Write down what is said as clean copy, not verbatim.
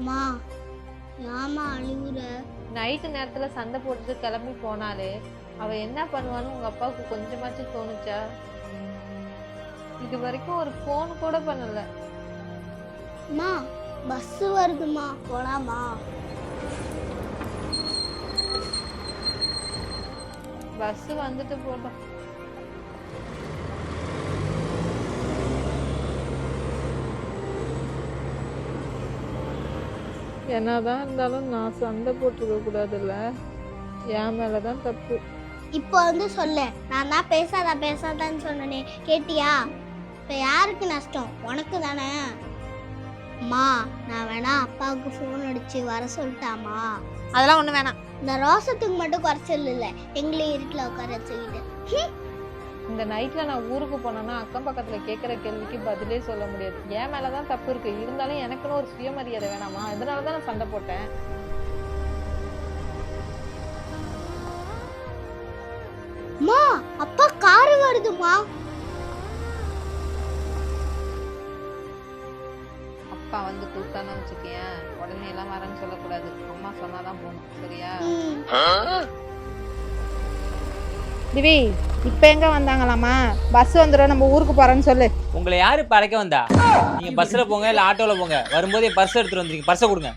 மா ஏமா அழுகுற? நைட்டு நேரத்துல சண்டை போட்டுட்டு கிளம்பி போனாலே அவ என்ன பண்ணுவான்னு உங்க அப்பாவுக்கு கொஞ்சமாச்சும் தோணுச்சா? இது வரைக்கும் ஒரு ஃபோன் கூட பண்ணல. மா பஸ் வருதுமா, போலாமா? பஸ் வந்துட்டு போட்டோம். என்னதான் இருந்தாலும் நான் சண்டை போட்டுக்க கூடாதுல்ல, என் மேலதான் தப்பு. இப்போ வந்து சொல்லு, நான் தான் பேசாதான்னு சொன்னனே, கேட்டியா? இப்போ யாருக்கு நஷ்டம்? உனக்கு தானே. அம்மா நான் வேணா அப்பாவுக்கு ஃபோன் அடிச்சு வர சொல்லிட்டாமா? அதெல்லாம் ஒண்ணு வேணாம். இந்த ரோசத்துக்கு மட்டும் குறைச்சல் இல்லை, எங்களையும் இருட்டில் உட்கார வச்சுக்கிட்டு. இந்த நைட்ல நான் ஊருக்கு போனேன்னா அக்கம் பக்கத்துல கேட்குற கேள்விக்கு பதிலே சொல்ல முடியாது. என் மேலதான் தப்பு இருக்கு. இருந்தாலும் எனக்குன்னு ஒரு சுயமரியாதை வேணாமா? இதனாலதான் நான் சண்டை போட்டேன். அம்மா அப்பா கார் வருதுமா. அப்பா வந்து கூப்பிட்டான்னு வச்சுக்கேன், உடனே எல்லாம் வரேன்னு சொல்லக்கூடாது. அம்மா சொன்னாதான் போகணும், சரியா? திவி இப்ப எங்க வந்தாங்களாமா? பஸ் வந்துடும், நம்ம ஊருக்கு போறோம்னு சொல்லு. உங்களை யாரு இப்ப அழைக்க வந்தா? நீங்க பஸ்ல போங்க இல்ல ஆட்டோல போங்க. வரும்போதே பர்ஸ் எடுத்துட்டு வந்துருக்கீங்க, பர்ஸை கொடுங்க.